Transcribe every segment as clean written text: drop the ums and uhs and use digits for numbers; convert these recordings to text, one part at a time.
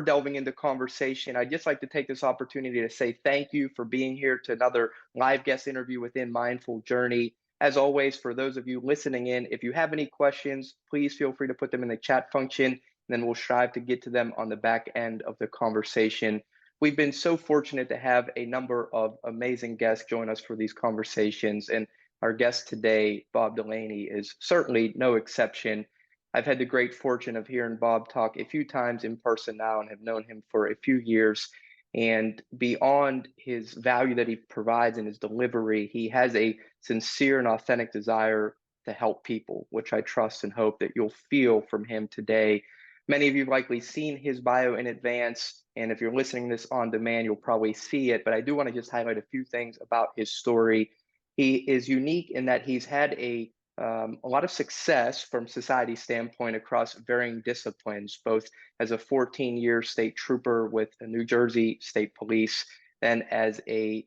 delving into conversation, I'd just like to take this opportunity to say thank you for being here to another live guest interview within Mindful Journey. As always, for those of you listening in, if you have any questions, please feel free to put them in the chat function, and then we'll strive to get to them on the back end of the conversation. We've been so fortunate to have a number of amazing guests join us for these conversations, and our guest today, Bob Delaney, is certainly no exception. I've had the great fortune of hearing Bob talk a few times in person now and have known him for a few years. And beyond his value that he provides in his delivery, he has a sincere and authentic desire to help people, which I trust and hope that you'll feel from him today. Many of you have likely seen his bio in advance, and if you're listening to this on demand, you'll probably see it. But I do want to just highlight a few things about his story. He is unique in that he's had a lot of success from society's standpoint across varying disciplines, both as a 14-year state trooper with the New Jersey State Police, then as a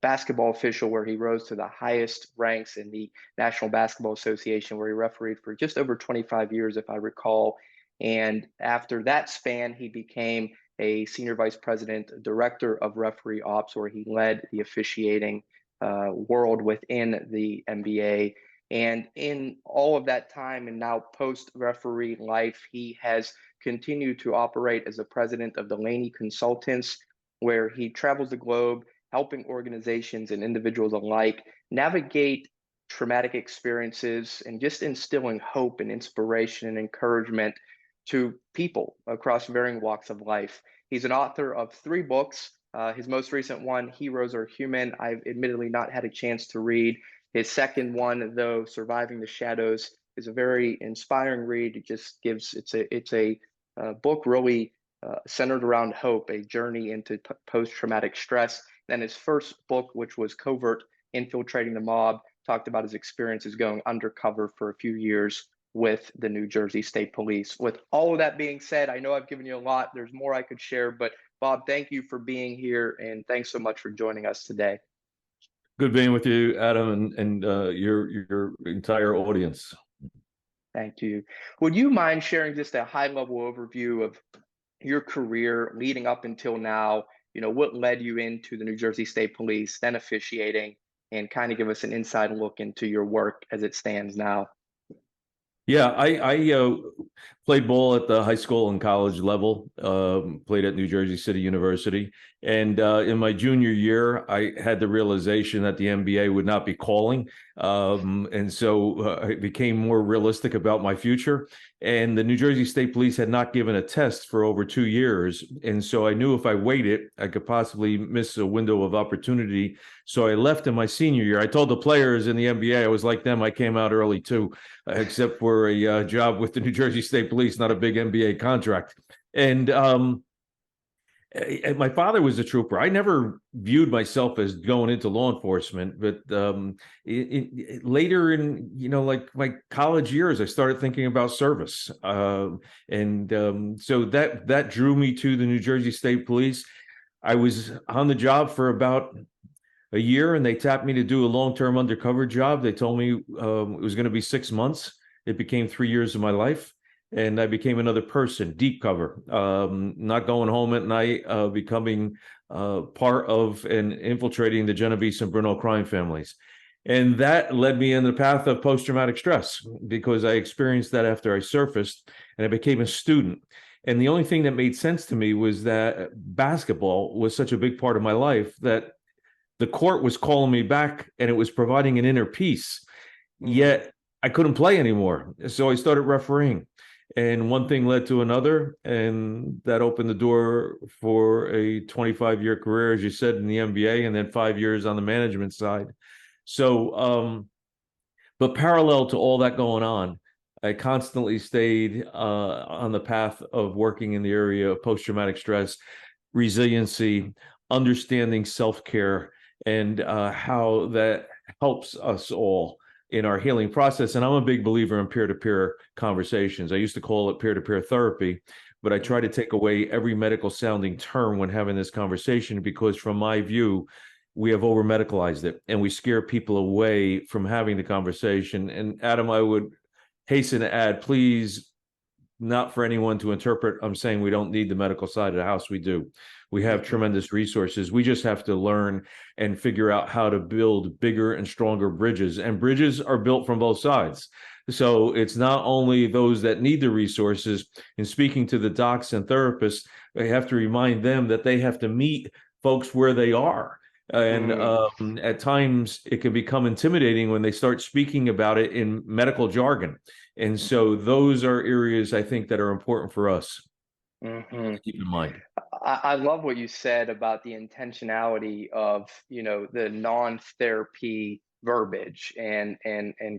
basketball official where he rose to the highest ranks in the National Basketball Association, where he refereed for just over 25 years, if I recall. And after that span, he became a senior vice president, director of referee ops, where he led the officiating world within the NBA. And in all of that time and now post-referee life, he has continued to operate as the president of Delaney Consultants, where he travels the globe helping organizations and individuals alike navigate traumatic experiences and just instilling hope and inspiration and encouragement to people across varying walks of life. He's an author of 3 books. His most recent one, Heroes Are Human, I've admittedly not had a chance to read. His second one, though, Surviving the Shadows, is a very inspiring read. It just gives, it's a book really centered around hope, a journey into post-traumatic stress. Then his first book, which was Covert, Infiltrating the Mob, talked about his experiences going undercover for a few years with the New Jersey State Police. With all of that being said, I know I've given you a lot. There's more I could share, but Bob, thank you for being here, and thanks so much for joining us today. Good being with you, Adam, and your entire audience. Thank you. Would you mind sharing just a high-level overview of your career leading up until now? You know, what led you into the New Jersey State Police, then officiating, and kind of give us an inside look into your work as it stands now. Yeah, I played ball at the high school and college level, played at New Jersey City University. And in my junior year, I had the realization that the NBA would not be calling. And so I became more realistic about my future. And the New Jersey State Police had not given a test for over 2 years. And so I knew if I waited, I could possibly miss a window of opportunity. So I left in my senior year. I told the players in the NBA, I was like them, I came out early too, except for a job with the New Jersey State Police, not a big NBA contract. And my father was a trooper. I never viewed myself as going into law enforcement, but later in, like my college years, I started thinking about service. So that drew me to the New Jersey State Police. I was on the job for about a year, and they tapped me to do a long-term undercover job. They told me it was going to be 6 months. It became 3 years of my life. And I became another person, deep cover, not going home at night, becoming part of and infiltrating the Genovese and Bruno crime families. And that led me in the path of post-traumatic stress, because I experienced that after I surfaced, and I became a student. And the only thing that made sense to me was that basketball was such a big part of my life that the court was calling me back, and it was providing an inner peace. Yet I couldn't play anymore. So I started refereeing. And one thing led to another, and that opened the door for a 25-year career, as you said, in the NBA, and then 5 years on the management side. So, but parallel to all that going on, I constantly stayed on the path of working in the area of post-traumatic stress, resiliency, understanding self-care, and how that helps us all in our healing process. And I'm a big believer in peer-to-peer conversations. I used to call it peer-to-peer therapy, but I try to take away every medical sounding term when having this conversation, because from my view, we have over-medicalized it and we scare people away from having the conversation. And Adam, I would hasten to add, please not for anyone to interpret I'm saying we don't need the medical side of the house. We do. We have tremendous resources. We just have to learn and figure out how to build bigger and stronger bridges. And bridges are built from both sides. So it's not only those that need the resources. In speaking to the docs and therapists, they have to remind them that they have to meet folks where they are. And at times it can become intimidating when they start speaking about it in medical jargon. And so those are areas I think that are important for us to keep in mind. I love what you said about the intentionality of, the non-therapy verbiage, and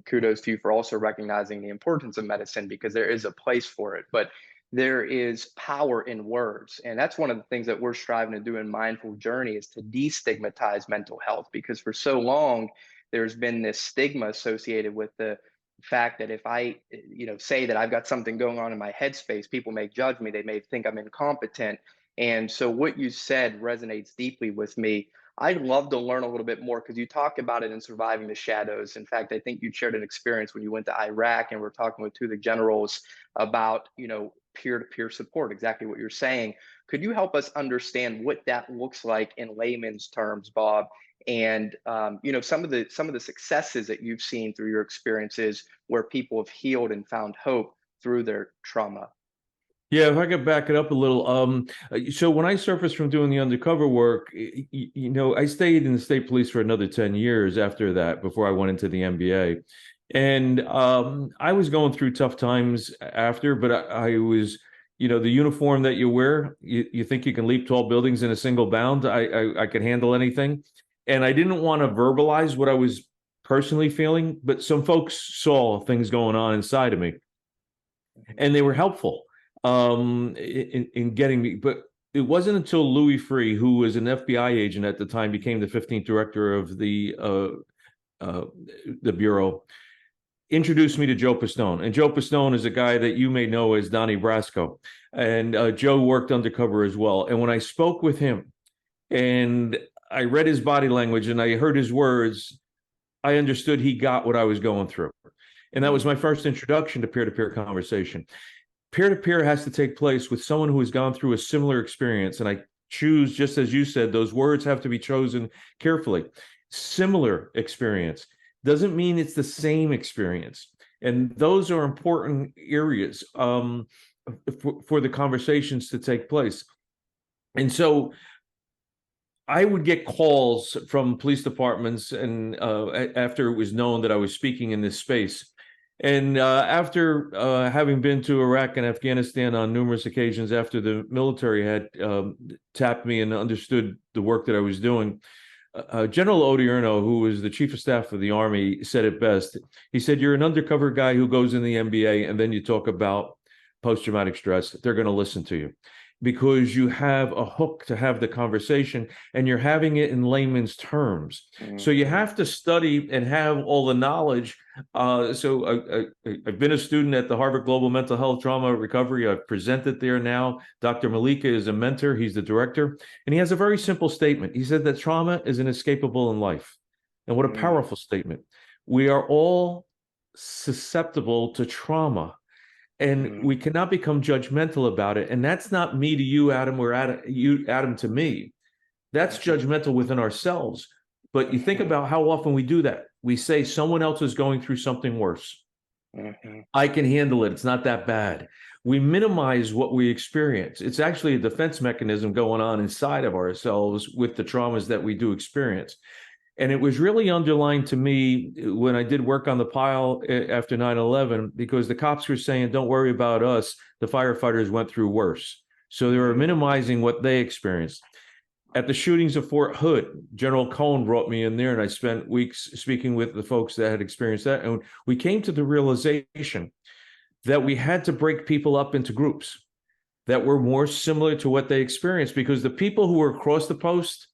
kudos to you for also recognizing the importance of medicine, because there is a place for it, but there is power in words. And that's one of the things that we're striving to do in Mindful Journey, is to destigmatize mental health, because for so long there's been this stigma associated with the fact that if I, say that I've got something going on in my headspace, people may judge me, they may think I'm incompetent. And so what you said resonates deeply with me. I'd love to learn a little bit more, because you talk about it in Surviving the Shadows. In fact, I think you shared an experience when you went to Iraq and we're talking with two of the generals about, peer-to-peer support, exactly what you're saying. Could you help us understand what that looks like in layman's terms, Bob? And some of the successes that you've seen through your experiences where people have healed and found hope through their trauma. Yeah, if I could back it up a little. So when I surfaced from doing the undercover work, I stayed in the state police for another 10 years after that, before I went into the NBA. And I was going through tough times after, but I was, the uniform that you wear, you think you can leap tall buildings in a single bound. I could handle anything. And I didn't want to verbalize what I was personally feeling, but some folks saw things going on inside of me, and they were helpful in getting me. But it wasn't until Louis Freeh, who was an FBI agent at the time, became the 15th director of the Bureau, introduced me to Joe Pistone. And Joe Pistone is a guy that you may know as Donnie Brasco. And Joe worked undercover as well. And when I spoke with him and I read his body language and I heard his words, I understood he got what I was going through. And that was my first introduction to peer-to-peer conversation. Peer-to-peer has to take place with someone who has gone through a similar experience. And I choose, just as you said, those words have to be chosen carefully. Similar experience doesn't mean it's the same experience. And those are important areas for the conversations to take place. And so I would get calls from police departments, and after it was known that I was speaking in this space. And after having been to Iraq and Afghanistan on numerous occasions, after the military had tapped me and understood the work that I was doing, General Odierno, who was the chief of staff of the Army, said it best. He said, "You're an undercover guy who goes in the NBA, and then you talk about post-traumatic stress. They're going to listen to you, because you have a hook to have the conversation, and you're having it in layman's terms." So you have to study and have all the knowledge. So I've been a student at the Harvard Global Mental Health Trauma Recovery. I've presented there now. Dr. Malika is a mentor. He's the director. And he has a very simple statement. He said that trauma is inescapable in life. And what a powerful statement. We are all susceptible to trauma. And we cannot become judgmental about it. And that's not me to you, Adam, or Adam to me. That's judgmental within ourselves. But you think about how often we do that. We say someone else is going through something worse. I can handle it. It's not that bad. We minimize what we experience. It's actually a defense mechanism going on inside of ourselves with the traumas that we do experience. And it was really underlined to me when I did work on the pile after 9/11, because the cops were saying, "Don't worry about us. The firefighters went through worse." So they were minimizing what they experienced. At the shootings of Fort Hood, General Cohen brought me in there, and I spent weeks speaking with the folks that had experienced that. And we came to the realization that we had to break people up into groups that were more similar to what they experienced, because the people who were across the post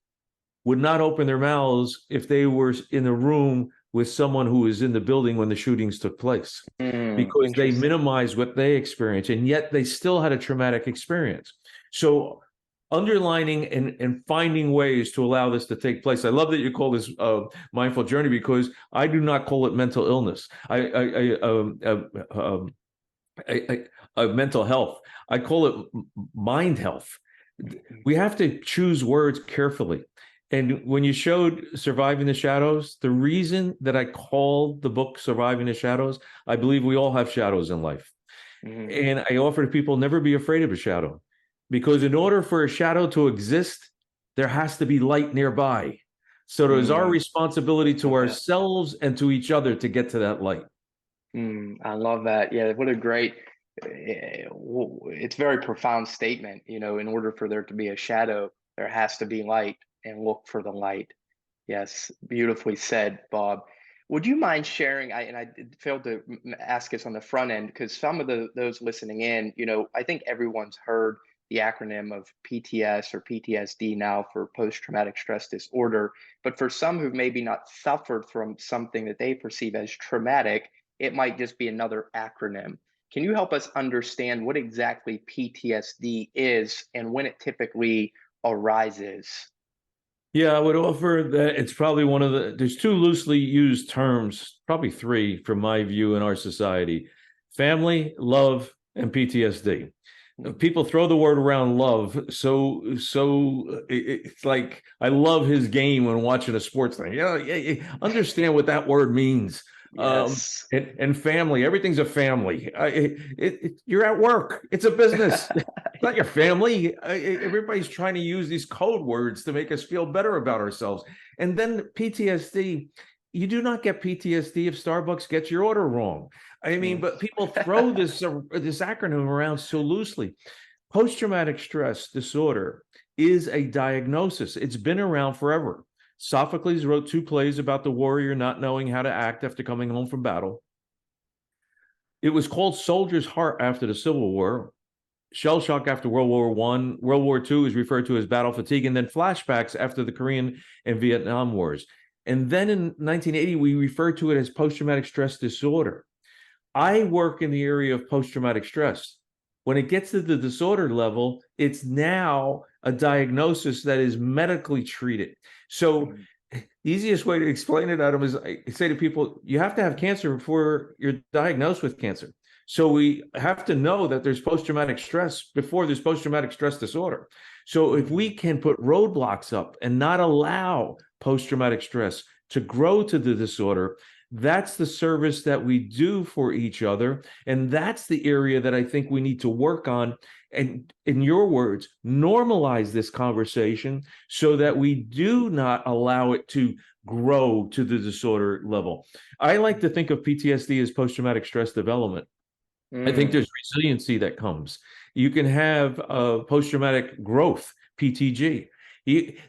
would not open their mouths if they were in the room with someone who was in the building when the shootings took place, because they minimized what they experienced, and yet they still had a traumatic experience. So underlining and finding ways to allow this to take place. I love that you call this mindful journey, because I do not call it mental illness. mental health. I call it mind health. We have to choose words carefully. And when you showed Surviving the Shadows, the reason that I called the book Surviving the Shadows, I believe we all have shadows in life. And I offer to people, never be afraid of a shadow, because in order for a shadow to exist, there has to be light nearby. So it is our responsibility to ourselves and to each other to get to that light. I love that. Yeah, what a great, it's a very profound statement. In order for there to be a shadow, there has to be light, and look for the light. Yes, beautifully said, Bob. Would you mind sharing? I failed to ask this on the front end, because some of those listening in, I think everyone's heard the acronym of PTS or PTSD now, for post-traumatic stress disorder. But for some who've maybe not suffered from something that they perceive as traumatic, it might just be another acronym. Can you help us understand what exactly PTSD is and when it typically arises? Yeah, I would offer that it's probably there's two loosely used terms, probably three from my view in our society: family, love, and PTSD. People throw the word around love. It's like, I love his game when watching a sports thing. Yeah, understand what that word means. Yes. And family, everything's a family. You're at work. It's a business. It's not your family. Everybody's trying to use these code words to make us feel better about ourselves. And then PTSD, you do not get PTSD if Starbucks gets your order wrong. I mean, but people throw this acronym around so loosely. Post-traumatic stress disorder is a diagnosis. It's been around forever. Sophocles wrote 2 plays about the warrior not knowing how to act after coming home from battle. It was called Soldier's Heart after the Civil War. Shell shock after World War I. World War II is referred to as battle fatigue, and then flashbacks after the Korean and Vietnam Wars. And then in 1980, we referred to it as post-traumatic stress disorder. I work in the area of post-traumatic stress. When it gets to the disorder level, it's now a diagnosis that is medically treated. So the easiest way to explain it, Adam, is I say to people, you have to have cancer before you're diagnosed with cancer. So we have to know that there's post-traumatic stress before there's post-traumatic stress disorder. So if we can put roadblocks up and not allow post-traumatic stress to grow to the disorder, that's the service that we do for each other. And that's the area that I think we need to work on. And in your words, normalize this conversation so that we do not allow it to grow to the disorder level. I like to think of PTSD as post-traumatic stress development. I think there's resiliency that comes. You can have post-traumatic growth, PTG.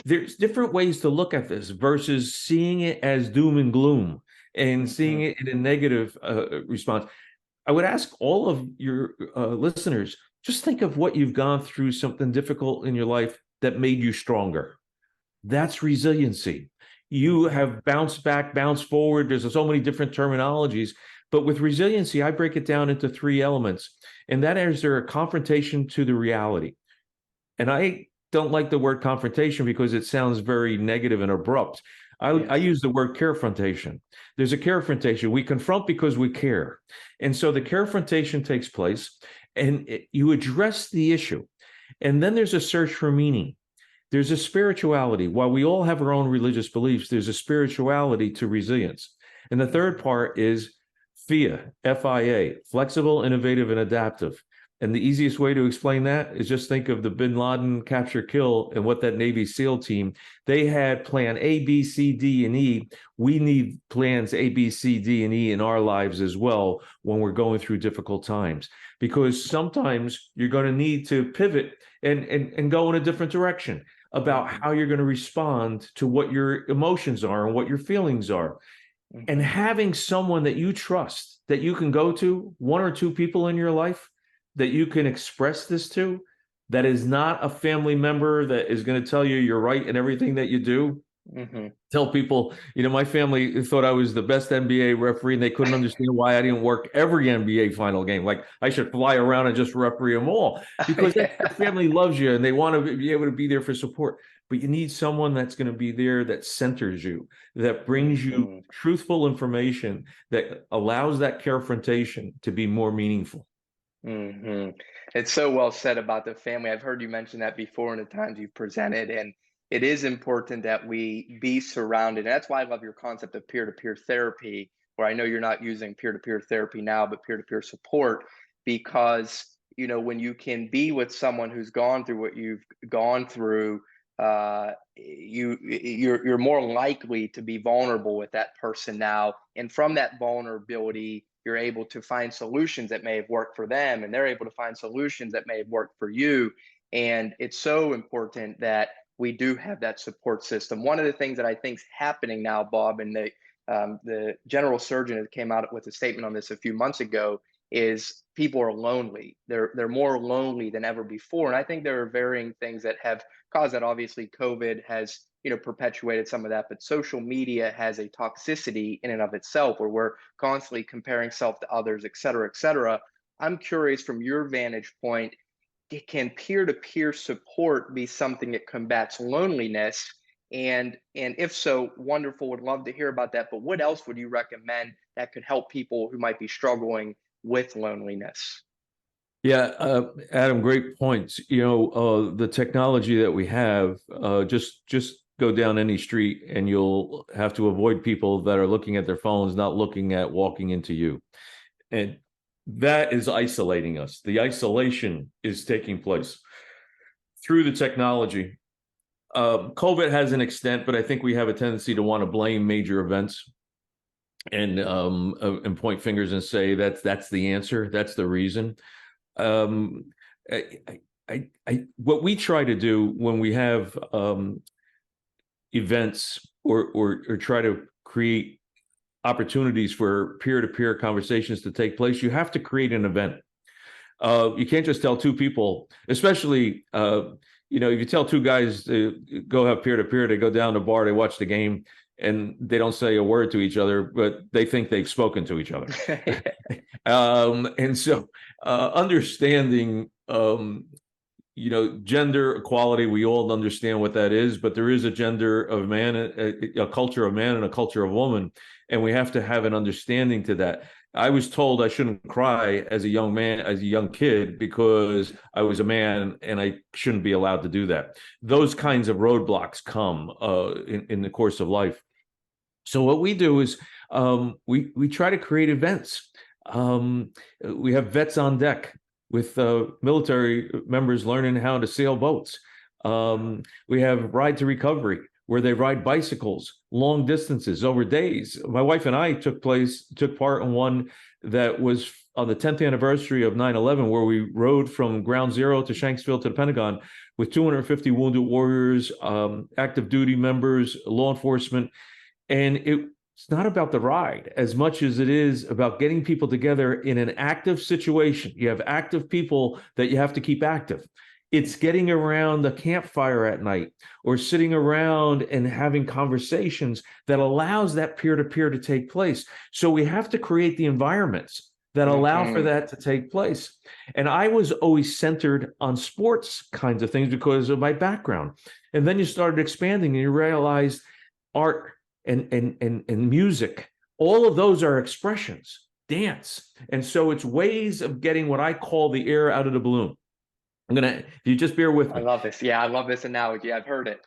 There's different ways to look at this versus seeing it as doom and gloom and seeing it in a negative response. I would ask all of your listeners, just think of what you've gone through, something difficult in your life that made you stronger. That's resiliency. You have bounced back, bounced forward. There's so many different terminologies. But with resiliency, I break it down into 3 elements. And that is, there a confrontation to the reality. And I don't like the word confrontation because it sounds very negative and abrupt. I use the word carefrontation. There's a carefrontation. We confront because we care. And so the carefrontation takes place and you address the issue. And then there's a search for meaning. There's a spirituality. While we all have our own religious beliefs, there's a spirituality to resilience. And the third part is FIA, F-I-A, flexible, innovative, and adaptive. And the easiest way to explain that is just think of the Bin Laden capture kill and what that Navy SEAL team, they had plan A, B, C, D, and E. We need plans A, B, C, D, and E in our lives as well when we're going through difficult times, because sometimes you're going to need to pivot and go in a different direction about how you're going to respond to what your emotions are and what your feelings are. And having someone that you trust, that you can go to, 1 or 2 people in your life that you can express this to, that is not a family member that is going to tell you you're right in everything that you do. Tell people, my family thought I was the best NBA referee and they couldn't understand why I didn't work every NBA final game. Like I should fly around and just referee them all, because the family loves you and they want to be able to be there for support. But you need someone that's going to be there, that centers you, that brings you truthful information, that allows that carefrontation to be more meaningful. It's so well said about the family. I've heard you mention that before in the times you've presented, and it is important that we be surrounded. And that's why I love your concept of peer-to-peer therapy, where I know you're not using peer-to-peer therapy now, but peer-to-peer support, because when you can be with someone who's gone through what you've gone through, you're more likely to be vulnerable with that person now, and from that vulnerability you're able to find solutions that may have worked for them, and they're able to find solutions that may have worked for you. And it's so important that we do have that support system. One of the things that I think is happening now, Bob, and the general surgeon that came out with a statement on this a few months ago, is people are lonely. They're more lonely than ever before, and I think there are varying things that have caused that. Obviously, COVID has perpetuated some of that, but social media has a toxicity in and of itself, where we're constantly comparing self to others, et cetera, et cetera. I'm curious, from your vantage point, can peer-to-peer support be something that combats loneliness? And if so, wonderful, would love to hear about that. But what else would you recommend that could help people who might be struggling with loneliness? Yeah, Adam, great points. The technology that we have, just go down any street and you'll have to avoid people that are looking at their phones, not looking at walking into you. And that is isolating us. The isolation is taking place through the technology. COVID has an extent, but I think we have a tendency to want to blame major events and point fingers and say that's the answer, that's the reason. What we try to do when we have events or try to create opportunities for peer-to-peer conversations to take place, you have to create an event. You can't just tell two people, especially if you tell two guys to go have peer-to-peer, they go down to the bar, they watch the game, and they don't say a word to each other, but they think they've spoken to each other. And so understanding, gender equality, we all understand what that is, but there is a gender of man, a culture of man and a culture of woman, and we have to have an understanding to that. I was told I shouldn't cry as a young man, as a young kid, because I was a man and I shouldn't be allowed to do that. Those kinds of roadblocks come in the course of life. So what we do is we try to create events. We have vets on deck with military members learning how to sail boats. We have Ride to Recovery, where they ride bicycles long distances over days. My wife and I took part in one that was on the 10th anniversary of 9/11, where we rode from Ground Zero to Shanksville to the Pentagon with 250 wounded warriors, active duty members, law enforcement. And it's not about the ride as much as it is about getting people together in an active situation. You have active people that you have to keep active. It's getting around the campfire at night or sitting around and having conversations that allows that peer-to-peer to take place. So we have to create the environments that allow for that to take place. And I was always centered on sports kinds of things because of my background. And then you started expanding and you realized art and music, all of those are expressions, dance. And so it's ways of getting what I call the air out of the balloon. If you just bear with me. I love this. Yeah, I love this analogy. I've heard it.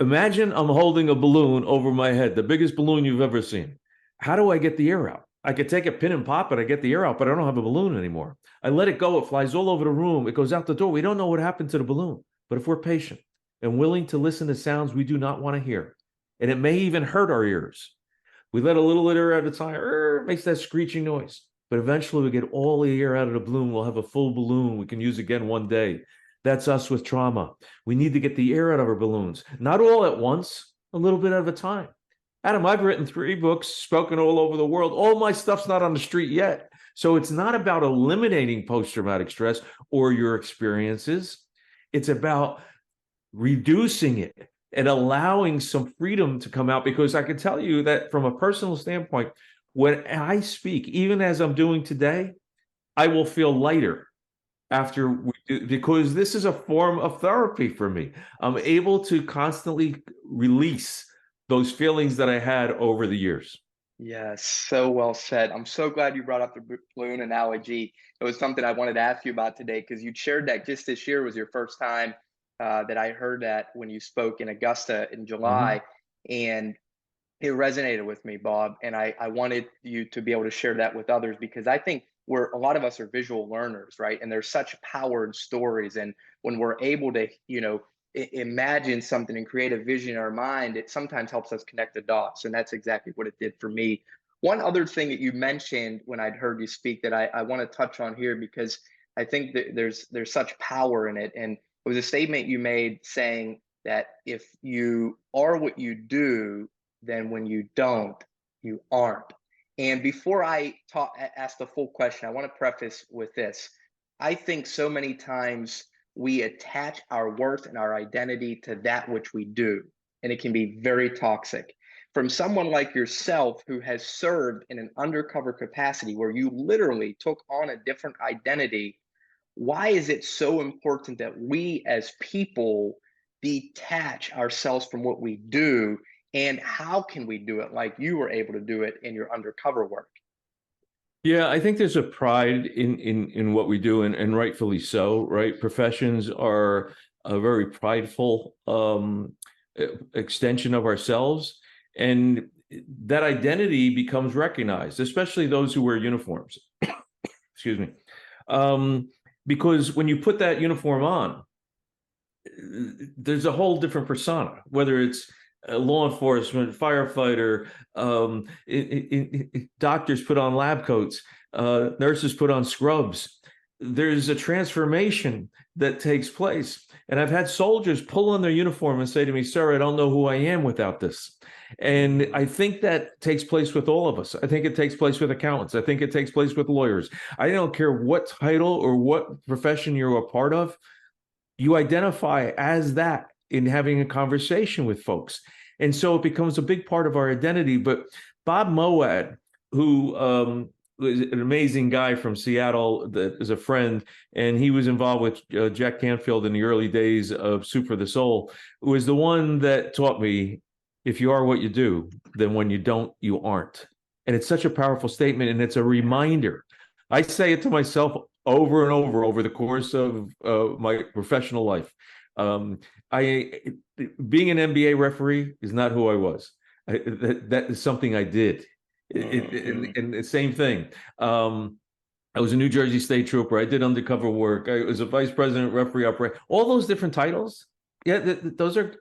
Imagine I'm holding a balloon over my head, the biggest balloon you've ever seen. How do I get the air out? I could take a pin and pop it, I get the air out, but I don't have a balloon anymore. I let it go, it flies all over the room, it goes out the door. We don't know what happened to the balloon. But if we're patient and willing to listen to sounds we do not want to hear, and it may even hurt our ears, we let a little air at a time, makes that screeching noise. But eventually we get all the air out of the balloon. We'll have a full balloon we can use again one day. That's us with trauma. We need to get the air out of our balloons, not all at once, a little bit at a time. Adam, I've written 3 books, spoken all over the world. All my stuff's not on the street yet. So it's not about eliminating post-traumatic stress or your experiences. It's about reducing it and allowing some freedom to come out, because I can tell you that from a personal standpoint, when I speak, even as I'm doing today, I will feel lighter after we do, because this is a form of therapy for me. I'm able to constantly release those feelings that I had over the years. Yes, so well said. I'm so glad you brought up the balloon analogy. It was something I wanted to ask you about today because you shared that just this year was your first time that I heard that when you spoke in Augusta in Mhm. July. And it resonated with me, Bob, and I wanted you to be able to share that with others because I think we're a lot of us are visual learners, right? And there's such power in stories, and when we're able to, imagine something and create a vision in our mind, it sometimes helps us connect the dots, and that's exactly what it did for me. One other thing that you mentioned when I'd heard you speak that I want to touch on here because I think that there's such power in it, and it was a statement you made saying that if you are what you do, then when you don't, you aren't. And before I ask the full question, I want to preface with this. I think so many times we attach our worth and our identity to that which we do, and it can be very toxic. From someone like yourself who has served in an undercover capacity where you literally took on a different identity, why is it so important that we as people detach ourselves from what we do, and how can we do it like you were able to do it in your undercover work? Yeah, I think there's a pride in what we do, and rightfully so, right? Professions are a very prideful extension of ourselves, and that identity becomes recognized, especially those who wear uniforms. Excuse me. Um, because when you put that uniform on, there's a whole different persona, whether it's law enforcement, firefighter, doctors put on lab coats, nurses put on scrubs. There's a transformation that takes place. And I've had soldiers pull on their uniform and say to me, "Sir, I don't know who I am without this." And Mhm. I think that takes place with all of us. I think it takes place with accountants. I think it takes place with lawyers. I don't care what title or what profession you're a part of, you identify as that in having a conversation with folks. And so it becomes a big part of our identity. But Bob Moad, who was an amazing guy from Seattle that is a friend, and he was involved with Jack Canfield in the early days of Soup for the Soul, was the one that taught me, if you are what you do, then when you don't, you aren't. And it's such a powerful statement, and it's a reminder. I say it to myself over and over the course of my professional life. Um, I being an NBA referee is not who I was. That is something I did. Mhm. And the same thing. I was a New Jersey State Trooper. I did undercover work. I was a vice president, referee, operator. All those different titles. Yeah, those are.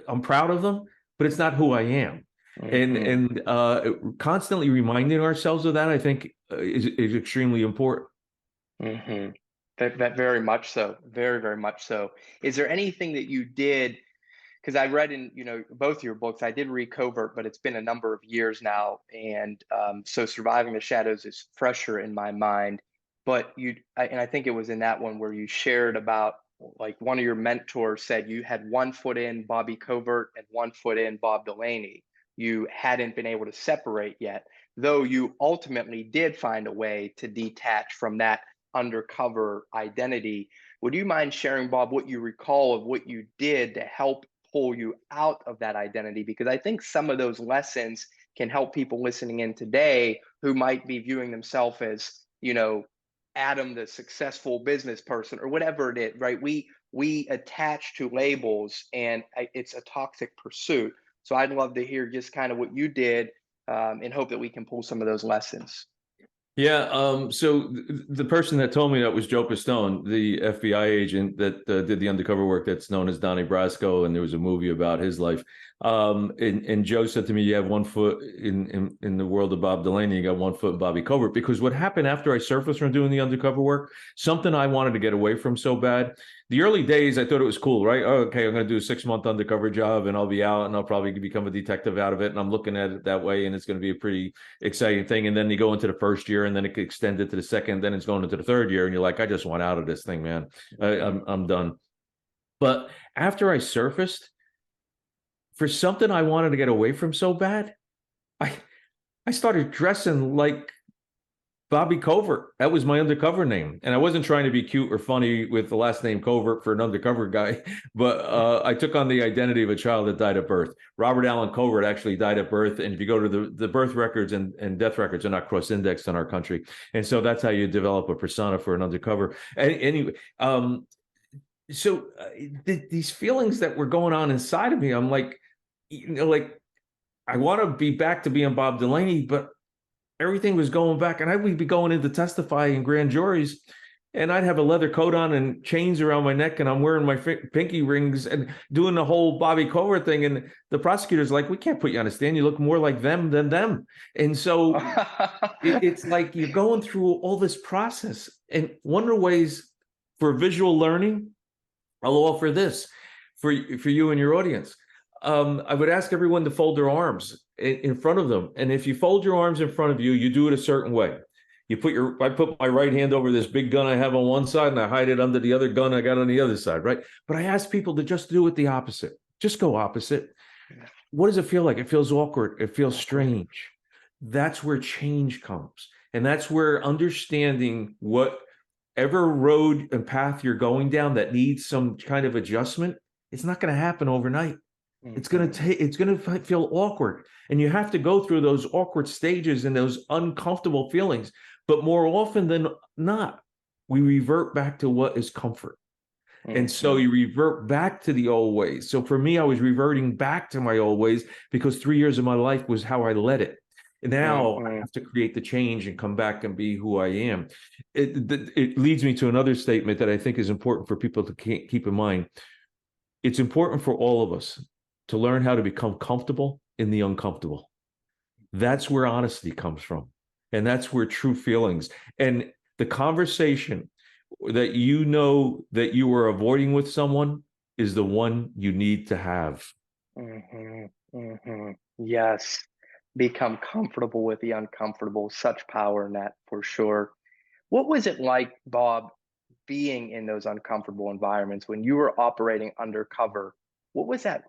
I'm proud of them, but it's not who I am. Mhm. Constantly reminding ourselves of that, I think, is extremely important. Mhm. That very much so. Very, very much so. Is there anything that you did? Because I read in both your books. I did read Covert, but it's been a number of years now, and so Surviving the Shadows is fresher in my mind. But and I think it was in that one where you shared about like one of your mentors said you had one foot in Bobby Covert and one foot in Bob Delaney. You hadn't been able to separate yet, though you ultimately did find a way to detach from that undercover identity. Would you mind sharing, Bob, what you recall of what you did to help pull you out of that identity? Because I think some of those lessons can help people listening in today who might be viewing themselves as, Adam, the successful business person, or whatever it is, right? We attach to labels, and it's a toxic pursuit. So I'd love to hear just kind of what you did, and hope that we can pull some of those lessons. Yeah. The person that told me that was Joe Pistone, the FBI agent that did the undercover work that's known as Donnie Brasco, and there was a movie about his life. And Joe said to me, "You have one foot in the world of Bob Delaney. You got one foot in Bobby Covert." Because what happened after I surfaced from doing the undercover work, something I wanted to get away from so bad. The early days, I thought it was cool, right? Oh, okay, I'm going to do a 6 month undercover job, and I'll be out, and I'll probably become a detective out of it. And I'm looking at it that way, and it's going to be a pretty exciting thing. And then you go into the first year, and then it extended to the second, then it's going into the third year, and you're like, I just want out of this thing, man. I'm done. But after I surfaced, for something I wanted to get away from so bad, I I started dressing like Bobby Covert. That was my undercover name. And I wasn't trying to be cute or funny with the last name Covert for an undercover guy, but I took on the identity of a child that died at birth. Robert Allen Covert actually died at birth. And if you go to the birth records and death records are not cross-indexed in our country. And so that's how you develop a persona for an undercover. Anyway, so these feelings that were going on inside of me, I'm like, like, I want to be back to being Bob Delaney, but everything was going back, and I would be going in to testify in grand juries, and I'd have a leather coat on and chains around my neck, and I'm wearing my pinky rings and doing the whole Bobby Covert thing. And the prosecutor's like, we can't put you on a stand. You look more like them than them. And so it's like you're going through all this process. And one of the ways for visual learning, I'll offer this for you and your audience. I would ask everyone to fold their arms in front of them. And if you fold your arms in front of you, you do it a certain way. I put my right hand over this big gun I have on one side, and I hide it under the other gun I got on the other side, right? But I ask people to just do it the opposite. Just go opposite. What does it feel like? It feels awkward. It feels strange. That's where change comes. And that's where understanding whatever road and path you're going down that needs some kind of adjustment, it's not going to happen overnight. It's going to feel awkward. And you have to go through those awkward stages and those uncomfortable feelings. But more often than not, we revert back to what is comfort. And so you revert back to the old ways. So for me, I was reverting back to my old ways because 3 years of my life was how I led it. And now I have to create the change and come back and be who I am. It leads me to another statement that I think is important for people to keep in mind. It's important for all of us to learn how to become comfortable in the uncomfortable. That's where honesty comes from. And that's where true feelings and the conversation that you know that you are avoiding with someone is the one you need to have. Yes. Become comfortable with the uncomfortable. Such power in that, for sure. What was it like, Bob, being in those uncomfortable environments when you were operating undercover? What was that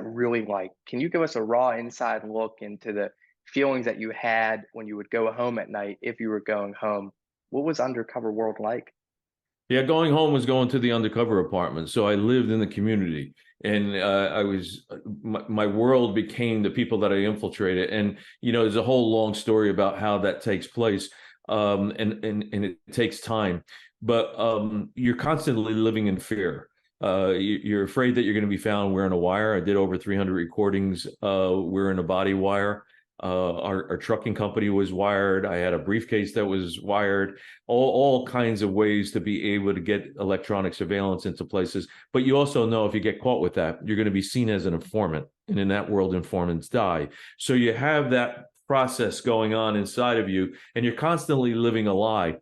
really like? Can you give us a raw inside look into the feelings that you had when you would go home at night, if you were going home? What was undercover world like? Yeah, going home was going to the undercover apartment. So I lived in the community, and my world became the people that I infiltrated. And there's a whole long story about how that takes place, and it takes time. But you're constantly living in fear. You're afraid that you're going to be found wearing a wire. I did over 300 recordings wearing a body wire. Our trucking company was wired. I had a briefcase that was wired. All kinds of ways to be able to get electronic surveillance into places. But you also know if you get caught with that, you're going to be seen as an informant. And in that world, informants die. So you have that process going on inside of you, and you're constantly living a lie.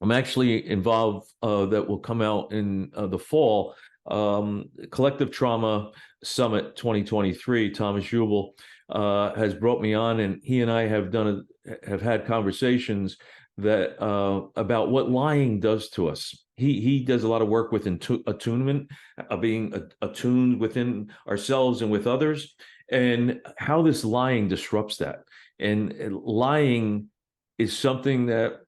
I'm actually involved that will come out in the fall, Collective Trauma Summit 2023. Thomas Jubel has brought me on, and he and I have had conversations that about what lying does to us. He does a lot of work with attunement, being attuned within ourselves and with others, and how this lying disrupts that. And lying is something that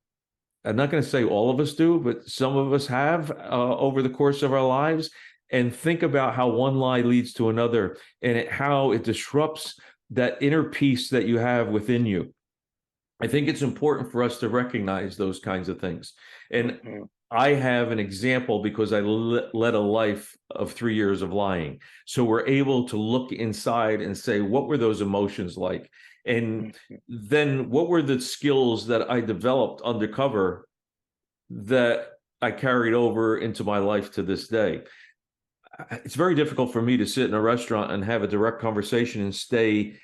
I'm not going to say all of us do, but some of us have over the course of our lives. And think about how one lie leads to another, and how it disrupts that inner peace that you have within you. I think it's important for us to recognize those kinds of things. And I have an example because I led a life of 3 years of lying. So we're able to look inside and say, what were those emotions like? And then what were the skills that I developed undercover that I carried over into my life to this day? It's very difficult for me to sit in a restaurant and have a direct conversation and stay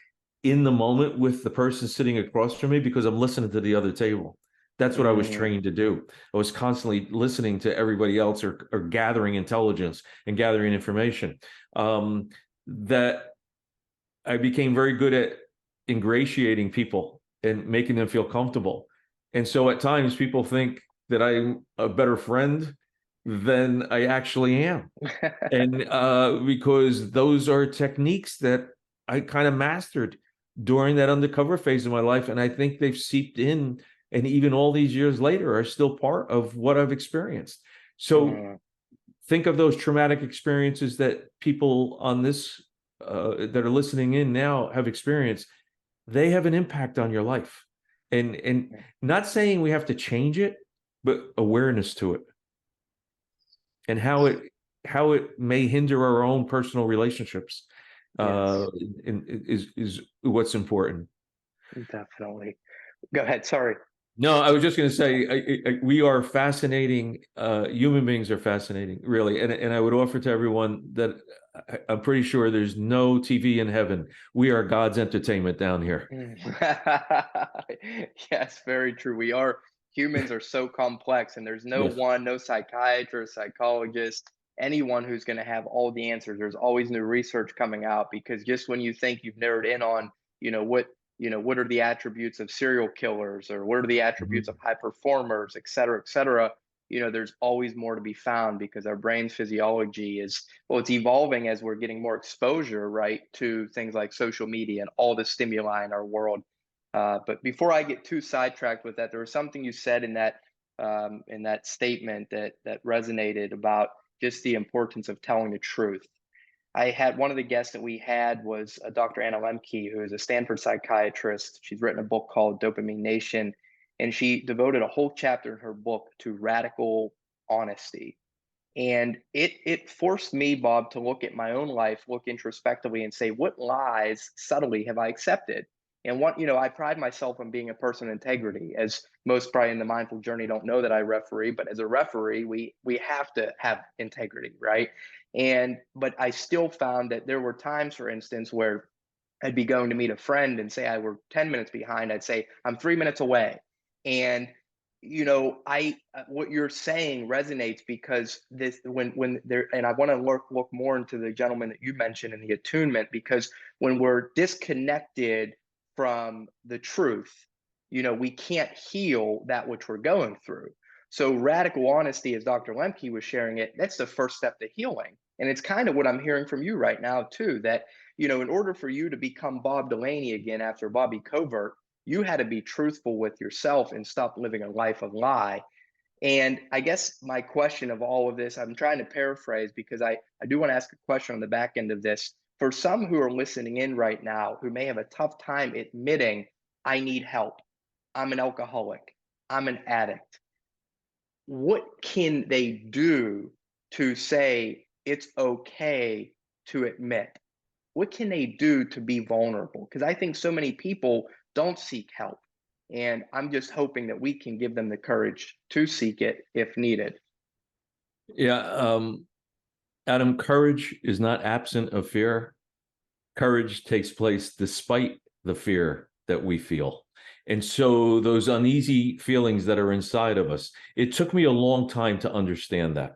in the moment with the person sitting across from me because I'm listening to the other table. That's what I was trained to do. I was constantly listening to everybody else or gathering intelligence and gathering information. That I became very good at ingratiating people and making them feel comfortable. And so at times people think that I'm a better friend than I actually am. And because those are techniques that I kind of mastered during that undercover phase of my life. And I think they've seeped in and even all these years later are still part of what I've experienced. So think of those traumatic experiences that people on this that are listening in now have experienced. They have an impact on your life, and not saying we have to change it, but awareness to it and how it may hinder our own personal relationships is what's important. Definitely. Go ahead. Sorry. No, I was just going to say we are fascinating. Human beings are fascinating, really, and I would offer to everyone that I'm pretty sure there's no TV in heaven. We are God's entertainment down here. Yes, very true. Humans are so complex, and there's no psychiatrist, psychologist, anyone who's going to have all the answers. There's always new research coming out, because just when you think you've narrowed in on, what are the attributes of serial killers, or what are the attributes of high performers, et cetera, there's always more to be found, because our brain's physiology it's evolving as we're getting more exposure, right, to things like social media and all the stimuli in our world. But before I get too sidetracked with that, there was something you said in that statement that resonated about just the importance of telling the truth. I had one of the guests that we had was Dr. Anna Lemke, who is a Stanford psychiatrist. She's written a book called Dopamine Nation, and she devoted a whole chapter in her book to radical honesty. And it forced me, Bob, to look at my own life, look introspectively, and say, what lies subtly have I accepted? And I pride myself on being a person of integrity. As most probably in the mindful journey don't know that I referee, but as a referee, we have to have integrity, right? But I still found that there were times, for instance, where I'd be going to meet a friend and say I were 10 minutes behind. I'd say I'm 3 minutes away. And what you're saying resonates, because this when there, and I want to look more into the gentleman that you mentioned in the attunement, because when we're disconnected from the truth, we can't heal that which we're going through. So radical honesty, as Dr. Lemke was sharing it, that's the first step to healing. And it's kind of what I'm hearing from you right now too, that in order for you to become Bob Delaney again after Bobby Covert, you had to be truthful with yourself and stop living a life of lie. And I guess my question of all of this, I'm trying to paraphrase, because I do want to ask a question on the back end of this. For some who are listening in right now, who may have a tough time admitting, I need help, I'm an alcoholic, I'm an addict, what can they do to say it's okay to admit? What can they do to be vulnerable? Because I think so many people don't seek help. And I'm just hoping that we can give them the courage to seek it if needed. Yeah, Adam, courage is not absent of fear. Courage takes place despite the fear that we feel. And so those uneasy feelings that are inside of us, it took me a long time to understand that,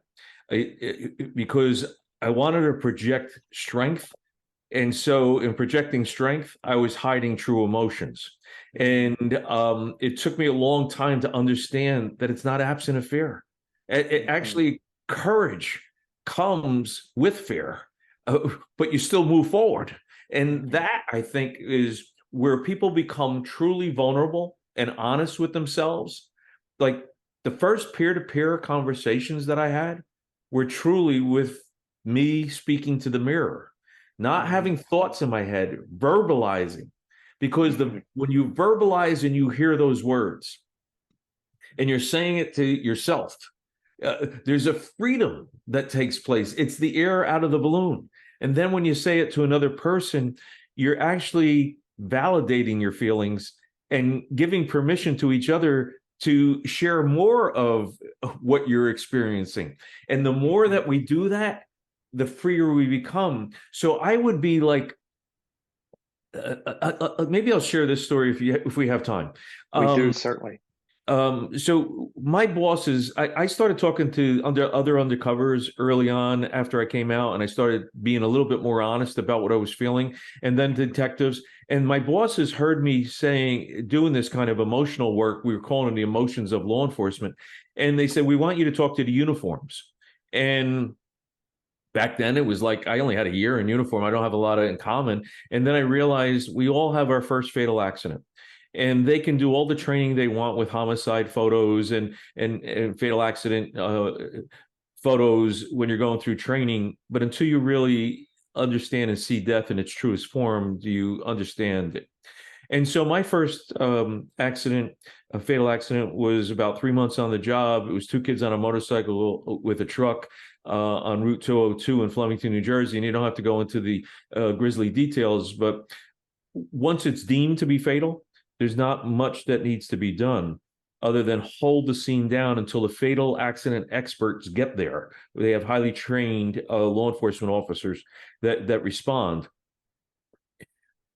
because I wanted to project strength. And so in projecting strength, I was hiding true emotions. And it took me a long time to understand that it's not absent of fear. Actually, courage comes with fear, but you still move forward. And that, I think, is where people become truly vulnerable and honest with themselves. Like the first peer-to-peer conversations that I had were truly with me speaking to the mirror, not having thoughts in my head, verbalizing. Because when you verbalize and you hear those words and you're saying it to yourself, there's a freedom that takes place. It's the air out of the balloon. And then when you say it to another person, you're actually validating your feelings and giving permission to each other to share more of what you're experiencing. And the more that we do that, the freer we become. So I would be like, maybe I'll share this story if we have time. We do, certainly. So my bosses, I started talking to other undercovers early on after I came out, and I started being a little bit more honest about what I was feeling, and then detectives. And my bosses heard me doing this kind of emotional work. We were calling them the emotions of law enforcement. And they said, we want you to talk to the uniforms. And back then it was like, I only had a year in uniform. I don't have a lot in common. And then I realized we all have our first fatal accident. and they can do all the training they want with homicide photos and fatal accident photos when you're going through training. But until you really understand and see death in its truest form, do you understand it? And so my first accident, a fatal accident, was about 3 months on the job. It was two kids on a motorcycle with a truck on Route 202 in Flemington, New Jersey. And you don't have to go into the grisly details, but once it's deemed to be fatal, there's not much that needs to be done other than hold the scene down until the fatal accident experts get there. They have highly trained law enforcement officers that respond.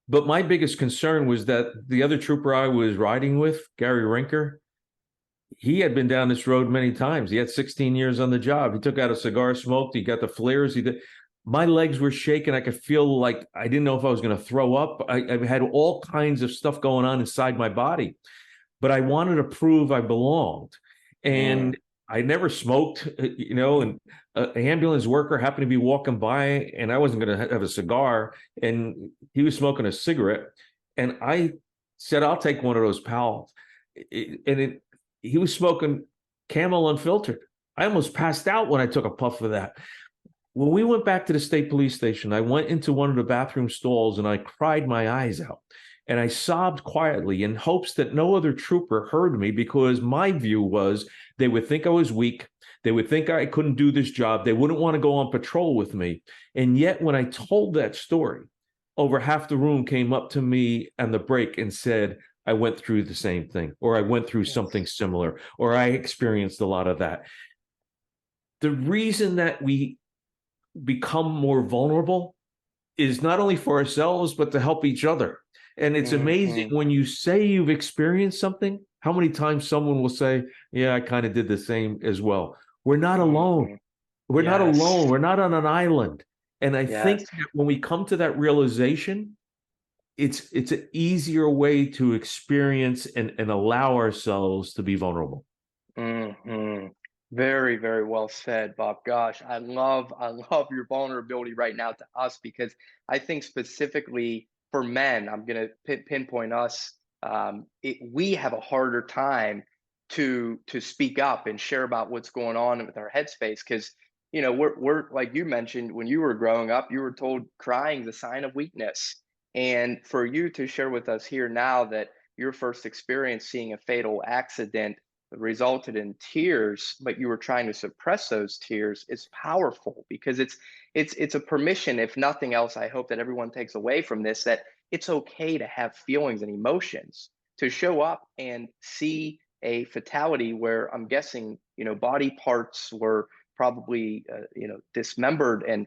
But my biggest concern was that the other trooper I was riding with, Gary Rinker, he had been down this road many times. He had 16 years on the job. He took out a cigar, smoked. He got the flares. My legs were shaking. I could feel like I didn't know if I was going to throw up. I had all kinds of stuff going on inside my body, but I wanted to prove I belonged. And I never smoked, and an ambulance worker happened to be walking by, and I wasn't going to have a cigar, and he was smoking a cigarette, and I said, "I'll take one of those, pal." He was smoking Camel Unfiltered. I almost passed out when I took a puff of that. When we went back to the state police station, I went into one of the bathroom stalls and I cried my eyes out. And I sobbed quietly in hopes that no other trooper heard me, because my view was they would think I was weak. They would think I couldn't do this job. They wouldn't want to go on patrol with me. And yet when I told that story, over half the room came up to me on the break and said, "I went through the same thing," or "I went through something similar," or "I experienced a lot of that." The reason that we become more vulnerable is not only for ourselves, but to help each other. And it's amazing when you say you've experienced something, how many times someone will say, "Yeah, I kind of did the same as well." We're not alone. We're not alone. We're not on an island. And I think that when we come to that realization, it's an easier way to experience and allow ourselves to be vulnerable. Very, very well said, Bob. Gosh, I love your vulnerability right now to us, because I think specifically for men, I'm going to pinpoint us. We have a harder time to speak up and share about what's going on with our headspace, because we're like you mentioned, when you were growing up, you were told crying is a sign of weakness, and for you to share with us here now that your first experience seeing a fatal accident resulted in tears, but you were trying to suppress those tears, is powerful, because it's a permission. If nothing else, I hope that everyone takes away from this that it's okay to have feelings and emotions, to show up and see a fatality where I'm guessing body parts were probably dismembered, and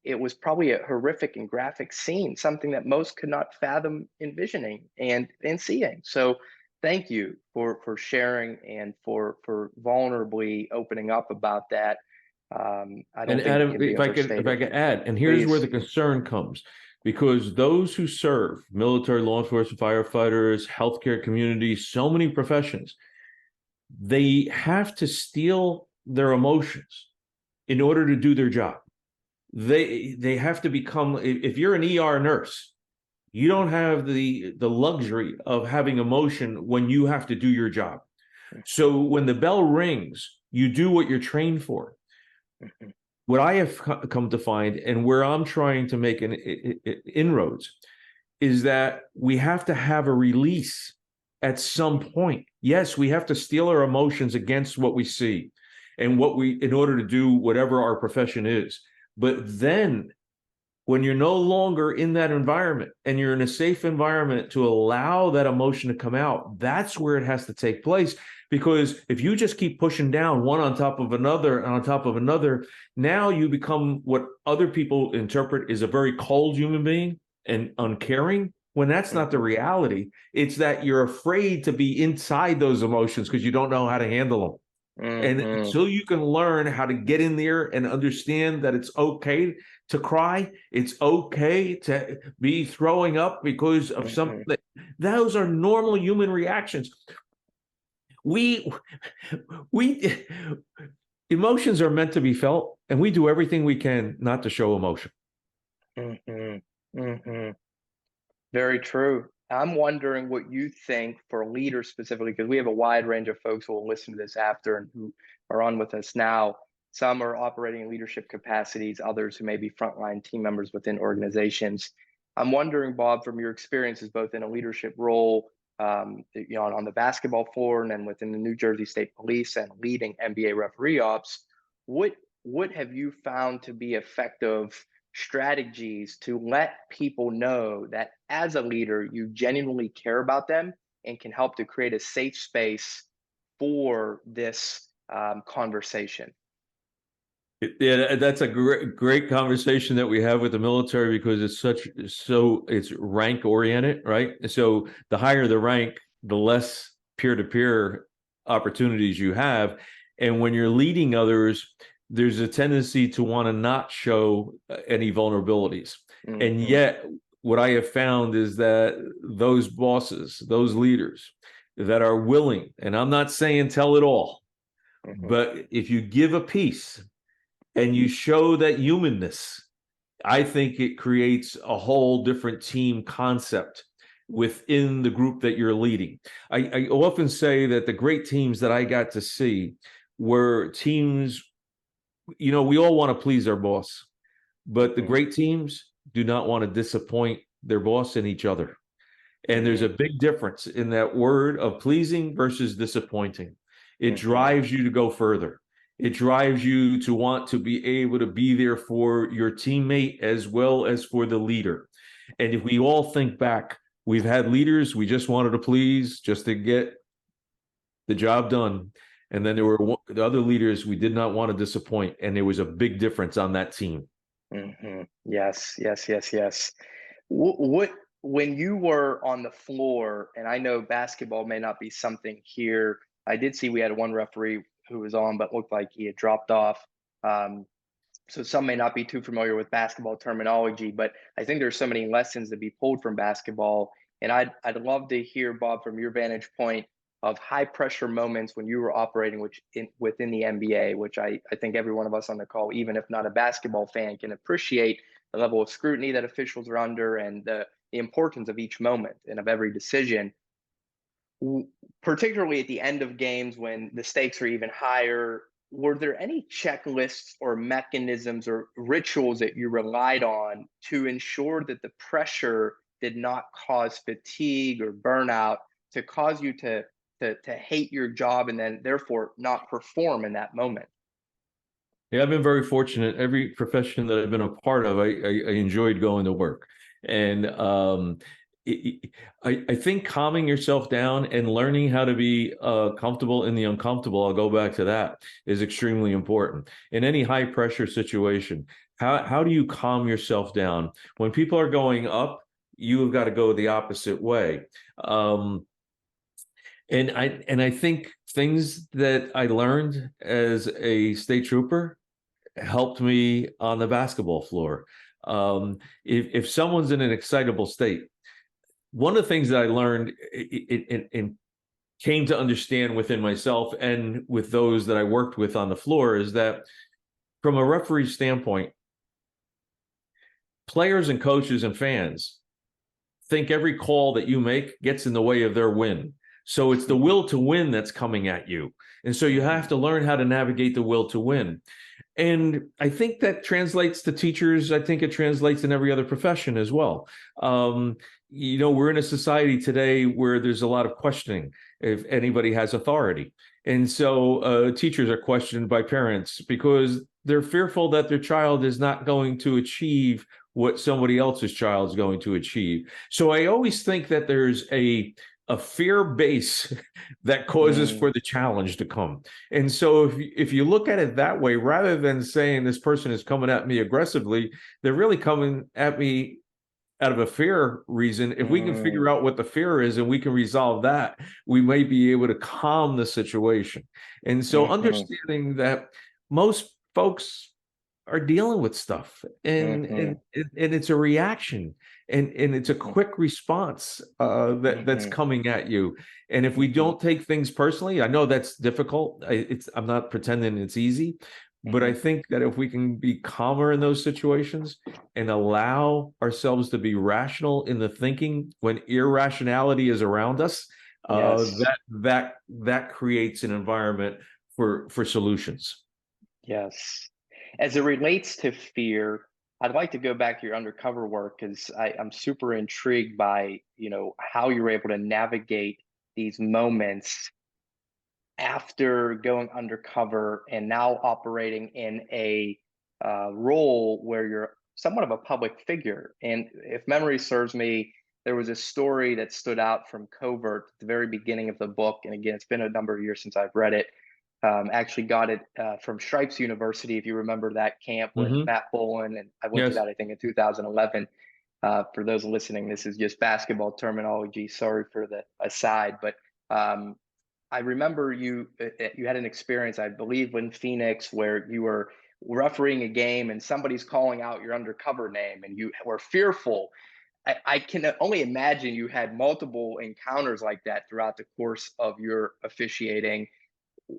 it was probably a horrific and graphic scene, something that most could not fathom envisioning and seeing. So thank you for sharing and for vulnerably opening up about that. I don't And think it Adam, can be if I overstated. could add, and here's where the concern comes, because those who serve, military, law enforcement, firefighters, healthcare communities, so many professions, they have to steel their emotions in order to do their job. They have to become, if you're an ER nurse, you don't have the luxury of having emotion when you have to do your job. So when the bell rings, you do what you're trained for. What I have come to find, and where I'm trying to make an inroads, is that we have to have a release at some point. Yes, we have to steel our emotions against what we see and in order to do whatever our profession is. But then when you're no longer in that environment and you're in a safe environment to allow that emotion to come out, that's where it has to take place. Because if you just keep pushing down one on top of another and on top of another, now you become what other people interpret is a very cold human being and uncaring, when that's not the reality. It's that you're afraid to be inside those emotions because you don't know how to handle them. And until you can learn how to get in there and understand that it's okay to cry, it's okay to be throwing up because of something, those are normal human reactions. We emotions are meant to be felt, and we do everything we can not to show emotion. Very true. I'm wondering what you think for leaders specifically, because we have a wide range of folks who will listen to this after and who are on with us now. Some are operating in leadership capacities, others who may be frontline team members within organizations. I'm wondering, Bob, from your experiences both in a leadership role, on the basketball floor and then within the New Jersey State Police and leading NBA referee ops, what what have you found to be effective strategies to let people know that as a leader, you genuinely care about them and can help to create a safe space for this conversation? Yeah, that's a great conversation that we have with the military because it's rank oriented, right? So the higher the rank, the less peer-to-peer opportunities you have. And when you're leading others, there's a tendency to want to not show any vulnerabilities. Mm-hmm. And yet, what I have found is that those bosses, those leaders that are willing, and I'm not saying tell it all, but if you give a piece, and you show that humanness, I think it creates a whole different team concept within the group that you're leading. I often say that the great teams that I got to see were teams, we all want to please our boss, but the great teams do not want to disappoint their boss and each other. And there's a big difference in that word of pleasing versus disappointing. It drives you to go further. It drives you to want to be able to be there for your teammate as well as for the leader. And if we all think back, we've had leaders we just wanted to please just to get the job done. And then there were the other leaders we did not want to disappoint. And there was a big difference on that team. Yes, yes, yes, yes. What when you were on the floor, and I know basketball may not be something here. I did see we had one referee who was on, but looked like he had dropped off. So some may not be too familiar with basketball terminology, but I think there's so many lessons to be pulled from basketball. And I'd love to hear, Bob, from your vantage point of high pressure moments when you were operating within the NBA, which I think every one of us on the call, even if not a basketball fan, can appreciate the level of scrutiny that officials are under and the importance of each moment and of every decision, particularly at the end of games when the stakes are even higher. Were there any checklists or mechanisms or rituals that you relied on to ensure that the pressure did not cause fatigue or burnout to cause you to hate your job and then therefore not perform in that moment? Yeah, I've been very fortunate. Every profession that I've been a part of, I enjoyed going to work. And I think calming yourself down and learning how to be comfortable in the uncomfortable, I'll go back to that, is extremely important. In any high pressure situation, how do you calm yourself down? When people are going up, you have got to go the opposite way. And I think things that I learned as a state trooper helped me on the basketball floor. If someone's in an excitable state, one of the things that I learned and came to understand within myself and with those that I worked with on the floor is that from a referee standpoint, players and coaches and fans think every call that you make gets in the way of their win. So it's the will to win that's coming at you. And so you have to learn how to navigate the will to win. And I think that translates to teachers. I think it translates in every other profession as well. We're in a society today where there's a lot of questioning if anybody has authority. And so teachers are questioned by parents because they're fearful that their child is not going to achieve what somebody else's child is going to achieve. So I always think that there's a fear base that causes for the challenge to come. And so if you look at it that way, rather than saying this person is coming at me aggressively, they're really coming at me out of a fear reason. If we can figure out what the fear is and we can resolve that, we may be able to calm the situation. And so understanding that most folks are dealing with stuff and it's a reaction and it's a quick response that's coming at you. And if we don't take things personally, I know that's difficult. I'm not pretending it's easy, But I think that if we can be calmer in those situations and allow ourselves to be rational in the thinking when irrationality is around us, Yes. that creates an environment for solutions. Yes. As it relates to fear, I'd like to go back to your undercover work because I'm super intrigued by, how you're able to navigate these moments after going undercover and now operating in a role where you're somewhat of a public figure. And if memory serves me, there was a story that stood out from Covert at the very beginning of the book. And again, it's been a number of years since I've read it. Actually got it from Stripes University, if you remember that camp with Mm-hmm. Matt Bowen. And I went to Yes. that, I think, in 2011. For those listening, this is just basketball terminology. Sorry for the aside, but um, I remember you had an experience, I believe, in Phoenix where you were refereeing a game and somebody's calling out your undercover name and you were fearful. I can only imagine you had multiple encounters like that throughout the course of your officiating.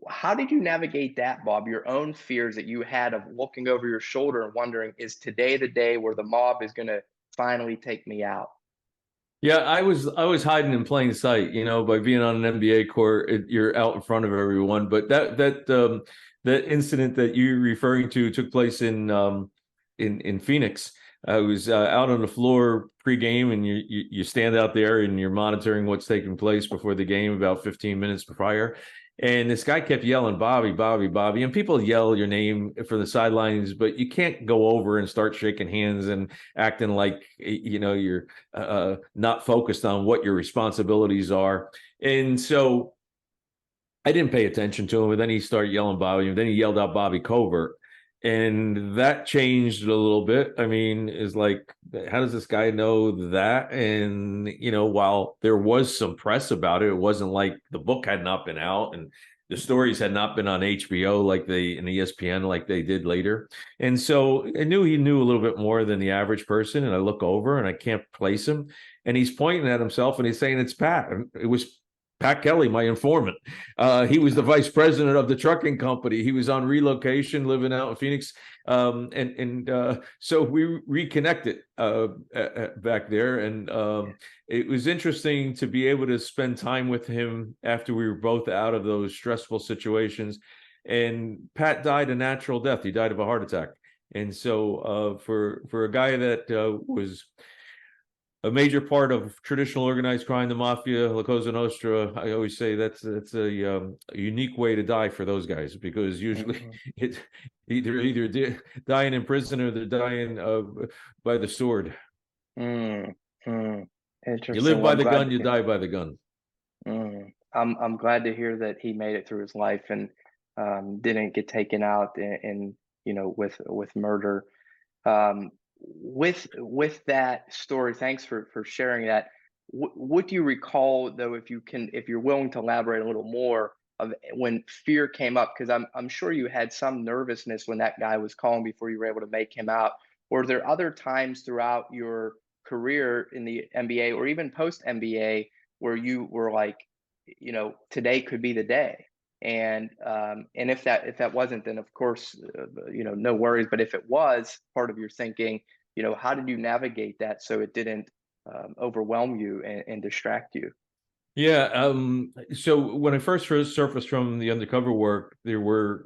How did you navigate that, Bob? Your own fears that you had of looking over your shoulder and wondering, is today the day where the mob is going to finally take me out? Yeah, I was hiding in plain sight, by being on an NBA court, you're out in front of everyone. But that incident that you're referring to took place in Phoenix. I was out on the floor pregame, and you stand out there and you're monitoring what's taking place before the game about 15 minutes prior. And this guy kept yelling, Bobby, Bobby, Bobby. And people yell your name from the sidelines, but you can't go over and start shaking hands and acting like, you're not focused on what your responsibilities are. And so I didn't pay attention to him. And then he started yelling Bobby. And then he yelled out Bobby Covert. And that changed a little bit. I mean, is like, how does this guy know that? And, while there was some press about it, it wasn't like the book had not been out and the stories had not been on HBO like they in ESPN like they did later. And so I knew he knew a little bit more than the average person. And I look over and I can't place him. And he's pointing at himself and he's saying, it's Pat. And it was Pat Kelly, my informant. He was the vice president of the trucking company. He was on relocation, living out in Phoenix, so we reconnected back there, and it was interesting to be able to spend time with him after we were both out of those stressful situations. And Pat died a natural death. He died of a heart attack. And so for a guy that was a major part of traditional organized crime, the mafia, La Cosa Nostra, I always say that's a unique way to die for those guys, because usually it's either dying in prison or they're dying by the sword. Mm, mm. You live Interesting. Well, by I'm the glad gun, to you hear. die by the gun. I'm glad to hear that he made it through his life and didn't get taken out in with murder. Um, with that story, thanks for sharing that. What do you recall though, if you're willing to elaborate a little more of when fear came up? Because I'm sure you had some nervousness when that guy was calling before you were able to make him out. Or are there other times throughout your career in the NBA or even post NBA where you were like, today could be the day? And if that wasn't, then of course, no worries. But if it was part of your thinking, how did you navigate that so it didn't overwhelm you and distract you? Yeah. So when I first surfaced from the undercover work, there were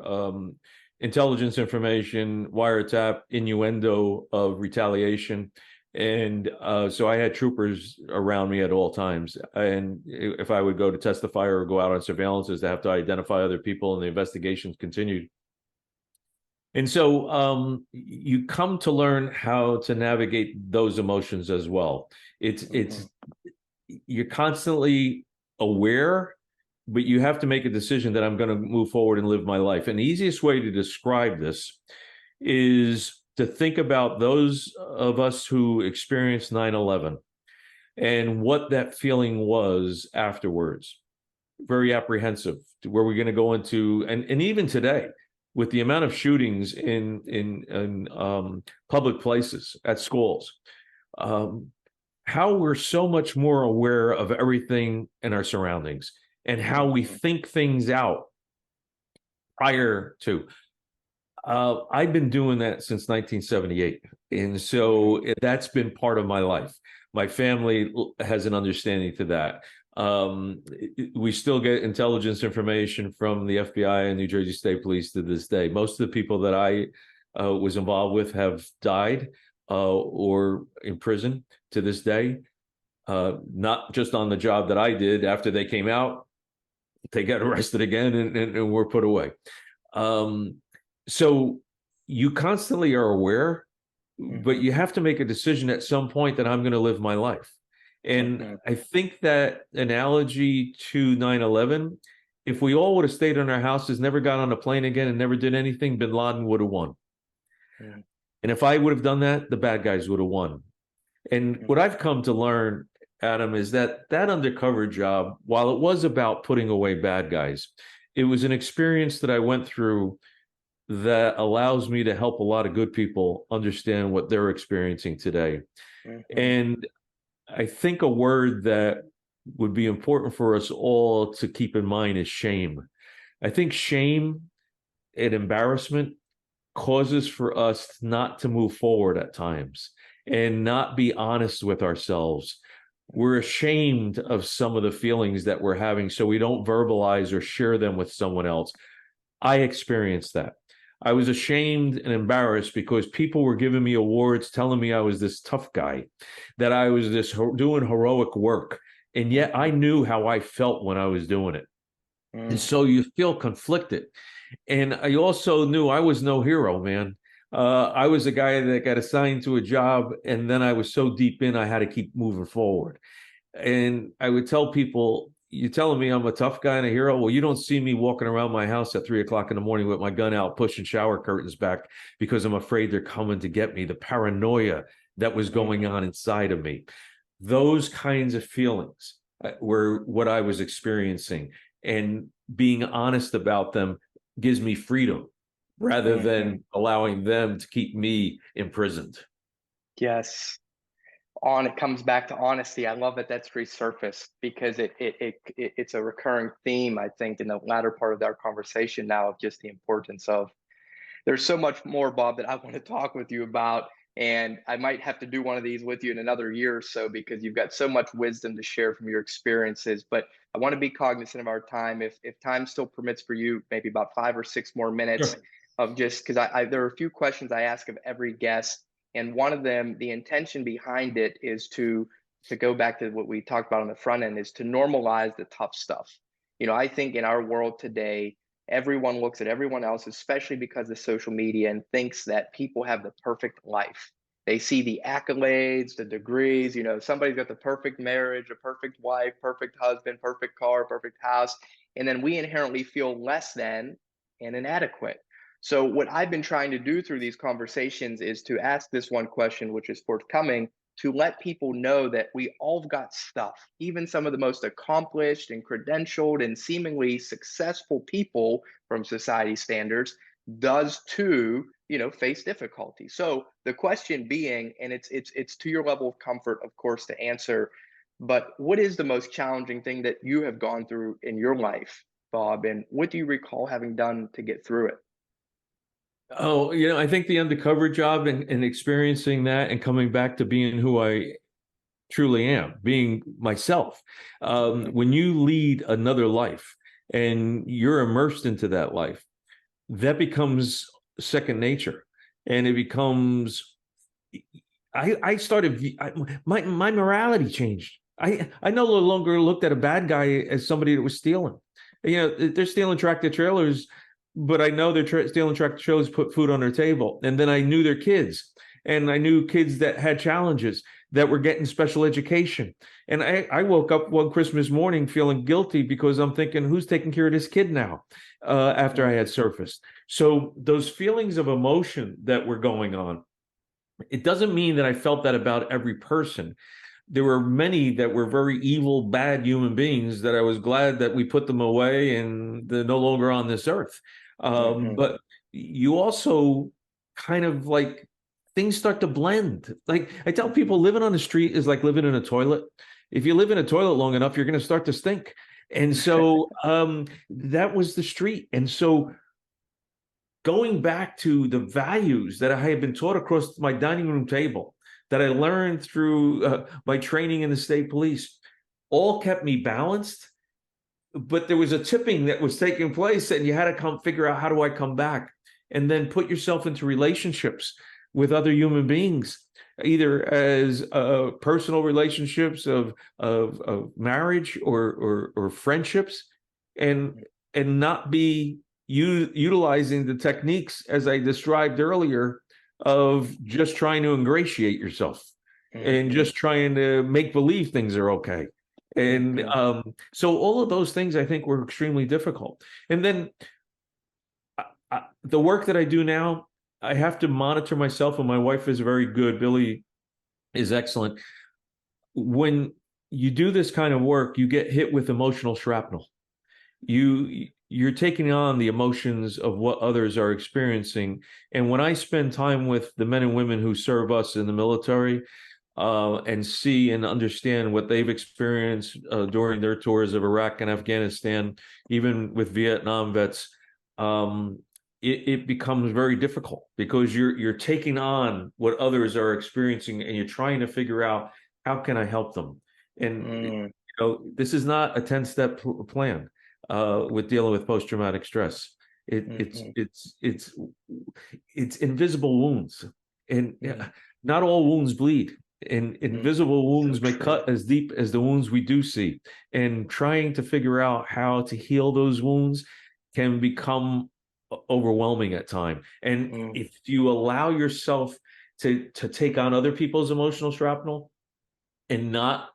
intelligence information, wiretap, innuendo of retaliation. And so I had troopers around me at all times. And if I would go to testify or go out on surveillances, they have to identify other people, and the investigations continued. And so you come to learn how to navigate those emotions as well. It's you're constantly aware, but you have to make a decision that I'm going to move forward and live my life. And the easiest way to describe this is to think about those of us who experienced 9/11 and what that feeling was afterwards. Very apprehensive. Where we're going to go into, and even today, with the amount of shootings in public places at schools, how we're so much more aware of everything in our surroundings and how we think things out prior to. I've been doing that since 1978. And so that's been part of my life. My family has an understanding to that. We still get intelligence information from the FBI and New Jersey State Police to this day. Most of the people that I was involved with have died or in prison to this day. Not just on the job that I did. After they came out, they got arrested again and were put away. So you constantly are aware, but you have to make a decision at some point that I'm going to live my life. And I think that analogy to 9/11, if we all would have stayed in our houses, never got on a plane again, and never did anything, bin Laden would have won. And if I would have done that, the bad guys would have won. And what I've come to learn, Adam, is that undercover job, while it was about putting away bad guys, it was an experience that I went through that allows me to help a lot of good people understand what they're experiencing today. And I think a word that would be important for us all to keep in mind is shame. I think shame and embarrassment causes for us not to move forward at times and not be honest with ourselves. We're ashamed of some of the feelings that we're having, so we don't verbalize or share them with someone else. I experienced that. I was ashamed and embarrassed because people were giving me awards telling me I was this tough guy, that I was doing heroic work. And yet I knew how I felt when I was doing it. And so you feel conflicted. And I also knew I was no hero, man. I was a guy that got assigned to a job, and then I was so deep in, I had to keep moving forward. And I would tell people, you're telling me I'm a tough guy and a hero? Well, you don't see me walking around my house at 3 o'clock in the morning with my gun out, pushing shower curtains back because I'm afraid they're coming to get me. The paranoia that was going on inside of me. Those kinds of feelings were what I was experiencing. And being honest about them gives me freedom rather than allowing them to keep me imprisoned. Yes. It comes back to honesty. I love that that's resurfaced because it's a recurring theme, I think, in the latter part of our conversation now, of just the importance of, there's so much more, Bob, that I want to talk with you about. And I might have to do one of these with you in another year or so, because you've got so much wisdom to share from your experiences. But I want to be cognizant of our time. If time still permits for you, maybe about 5 or 6 more minutes. Sure. Of just because there are a few questions I ask of every guest. And one of them, the intention behind it is to go back to what we talked about on the front end, is to normalize the tough stuff. I think in our world today, everyone looks at everyone else, especially because of social media, and thinks that people have the perfect life. They see the accolades, the degrees, somebody's got the perfect marriage, a perfect wife, perfect husband, perfect car, perfect house. And then we inherently feel less than and inadequate. So what I've been trying to do through these conversations is to ask this one question, which is forthcoming, to let people know that we all got stuff. Even some of the most accomplished and credentialed and seemingly successful people from society standards does too, face difficulty. So the question being, and it's to your level of comfort, of course, to answer, but what is the most challenging thing that you have gone through in your life, Bob? And what do you recall having done to get through it? Oh, I think the undercover job and experiencing that and coming back to being who I truly am, being myself. When you lead another life and you're immersed into that life, that becomes second nature. And it becomes, my morality changed. I no longer looked at a bad guy as somebody that was stealing. They're stealing tractor trailers, but I know they're stealing tractor trailers to put food on their table. And then I knew their kids, and I knew kids that had challenges, that were getting special education. And I woke up one Christmas morning feeling guilty because I'm thinking, who's taking care of this kid now after I had surfaced? So those feelings of emotion that were going on, it doesn't mean that I felt that about every person. There were many that were very evil, bad human beings that I was glad that we put them away and they're no longer on this earth. But you also kind of like, things start to blend. Like I tell people, living on the street is like living in a toilet. If you live in a toilet long enough, you're going to start to stink. And so that was the street. And so going back to the values that I had been taught across my dining room table, that I learned through my training in the state police, all kept me balanced. But there was a tipping that was taking place, and you had to come figure out, how do I come back? And then put yourself into relationships with other human beings, either as personal relationships of marriage or friendships, and not be utilizing the techniques, as I described earlier, of just trying to ingratiate yourself and just trying to make believe things are okay. And so all of those things, I think, were extremely difficult. And then the work that I do now, I have to monitor myself, and my wife is very good. Billy is excellent. When you do this kind of work, you get hit with emotional shrapnel. You're taking on the emotions of what others are experiencing. And when I spend time with the men and women who serve us in the military, and see and understand what they've experienced during their tours of Iraq and Afghanistan, even with Vietnam vets, it becomes very difficult, because you're taking on what others are experiencing, and you're trying to figure out, how can I help them? And this is not a 10-step plan with dealing with post-traumatic stress. It's invisible wounds, and not all wounds bleed. And invisible wounds may cut as deep as the wounds we do see. And trying to figure out how to heal those wounds can become overwhelming at times. And if you allow yourself to take on other people's emotional shrapnel and not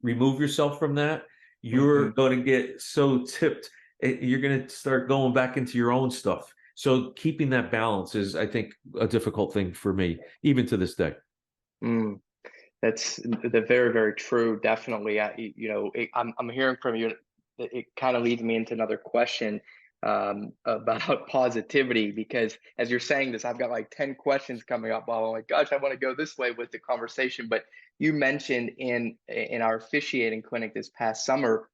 remove yourself from that, you're going to get so tipped. You're going to start going back into your own stuff. So keeping that balance is, I think, a difficult thing for me, even to this day. That's very, very true. Definitely. I'm hearing from you. It kind of leads me into another question about positivity, because as you're saying this, I've got like 10 questions coming up. While I'm like, gosh, I want to go this way with the conversation. But you mentioned in our officiating clinic this past summer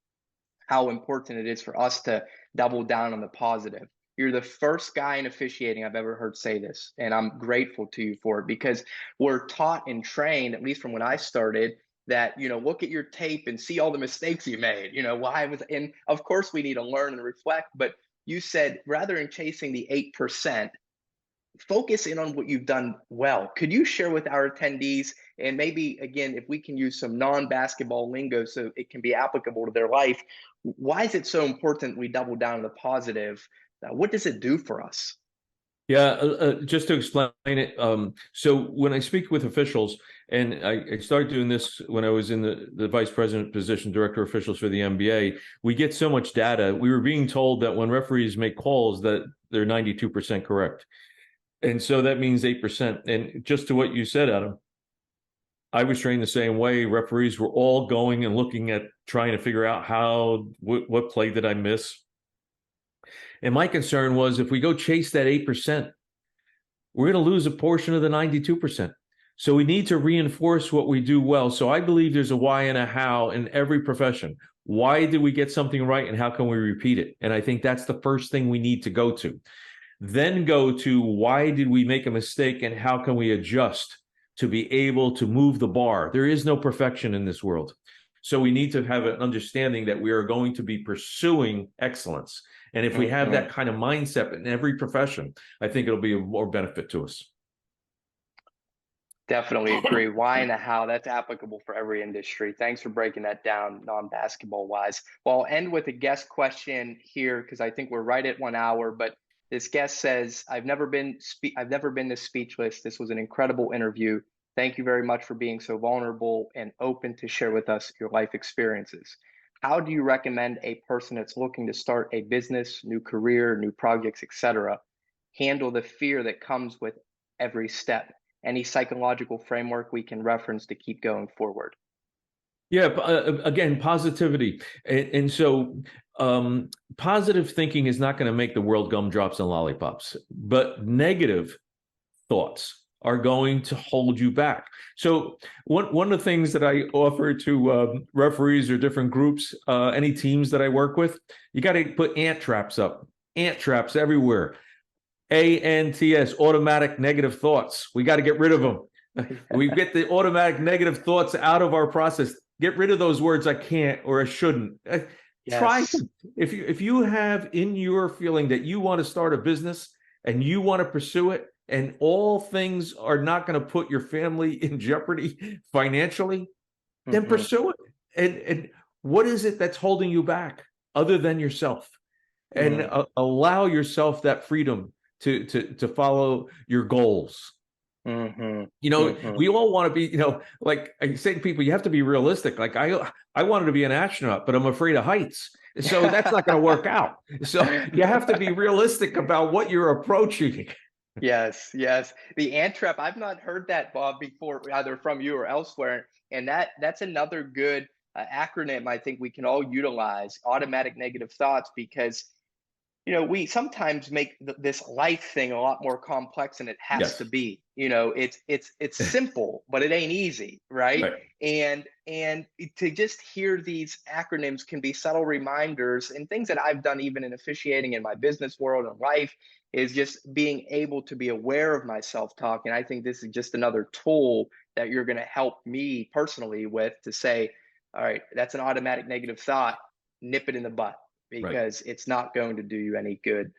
how important it is for us to double down on the positive. You're the first guy in officiating I've ever heard say this, and I'm grateful to you for it, because we're taught and trained, at least from when I started, that, look at your tape and see all the mistakes you made, and of course we need to learn and reflect, but you said, rather than chasing the 8%, focus in on what you've done well. Could you share with our attendees, and maybe again, if we can use some non-basketball lingo so it can be applicable to their life, why is it so important we double down on the positive? What does it do for us? Yeah, just to explain it. So when I speak with officials, and I started doing this when I was in the vice president position, director of officials for the NBA, we get so much data. We were being told that when referees make calls, that they're 92% correct. And so that means 8%. And just to what you said, Adam, I was trained the same way. Referees were all going and looking at trying to figure out what play did I miss? And my concern was, if we go chase that 8%, we're going to lose a portion of the 92%. So we need to reinforce what we do well. So I believe there's a why and a how in every profession. Why did we get something right, and how can we repeat it? And I think that's the first thing we need to go to. Then go to, why did we make a mistake, and how can we adjust to be able to move the bar? There is no perfection in this world. So we need to have an understanding that we are going to be pursuing excellence. And if we have that kind of mindset in every profession, I think it'll be of more benefit to us. Definitely agree. Why and how, that's applicable for every industry. Thanks for breaking that down non-basketball wise. Well, I'll end with a guest question here, because I think we're right at 1 hour, but this guest says, I've never been this speechless. This was an incredible interview. Thank you very much for being so vulnerable and open to share with us your life experiences. How do you recommend a person that's looking to start a business, new career, new projects, etc., handle the fear that comes with every step? Any psychological framework we can reference to keep going forward? Yeah, again, positivity. And so positive thinking is not going to make the world gumdrops and lollipops, but negative thoughts are going to hold you back. So one of the things that I offer to referees or different groups, any teams that I work with, you got to put ant traps up, ant traps everywhere. ANTS, automatic negative thoughts. We got to get rid of them. We get the automatic negative thoughts out of our process. Get rid of those words, I can't or I shouldn't. Try. Yes. If you have in your feeling that you want to start a business and you want to pursue it, and all things are not going to put your family in jeopardy financially, then pursue it. And what is it that's holding you back other than yourself? And allow yourself that freedom to follow your goals. You know, we all want to be, you know, like I say to people, you have to be realistic. Like I wanted to be an astronaut, but I'm afraid of heights. So that's not going to work out. So you have to be realistic about what you're approaching. Yes, yes. The ANTREP, I've not heard that, Bob, before, either from you or elsewhere. And that's another good acronym I think we can all utilize, automatic negative thoughts, because you know, we sometimes make this life thing a lot more complex than it has to be. You know, it's simple, but it ain't easy, right? And to just hear these acronyms can be subtle reminders, and things that I've done even in officiating in my business world and life is just being able to be aware of my self-talk. And I think this is just another tool that you're going to help me personally with, to say, all right, that's an automatic negative thought, nip it in the butt, because it's not going to do you any good.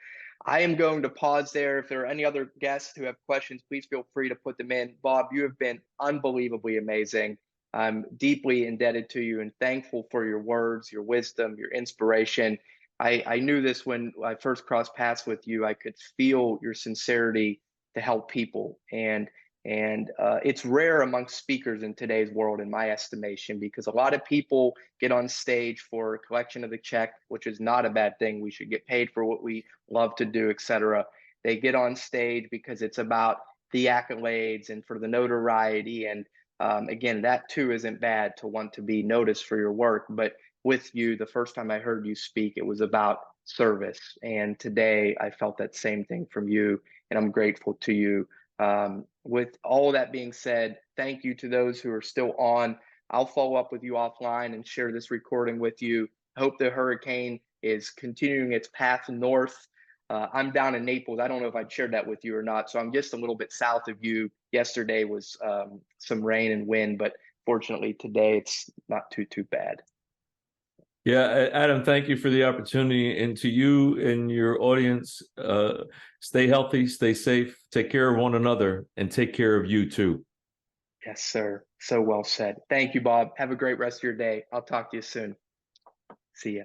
I am going to pause there. If there are any other guests who have questions, please feel free to put them in. Bob, you have been unbelievably amazing. I'm deeply indebted to you and thankful for your words, your wisdom, your inspiration. I knew this when I first crossed paths with you. I could feel your sincerity to help people. And it's rare amongst speakers in today's world, in my estimation, because a lot of people get on stage for a collection of the check, which is not a bad thing. We should get paid for what we love to do, etc. They get on stage because it's about the accolades and for the notoriety. And again, that too isn't bad, to want to be noticed for your work. But with you, the first time I heard you speak, it was about service. And today I felt that same thing from you, and I'm grateful to you. With all that being said, thank you to those who are still on. I'll follow up with you offline and share this recording with you. I hope the hurricane is continuing its path north. I'm down in Naples. I don't know if I'd shared that with you or not. So I'm just a little bit south of you. Yesterday was some rain and wind, but fortunately today it's not too bad. Yeah, Adam, thank you for the opportunity. And to you and your audience, stay healthy, stay safe, take care of one another, and take care of you too. Yes, sir. So well said. Thank you, Bob. Have a great rest of your day. I'll talk to you soon. See ya.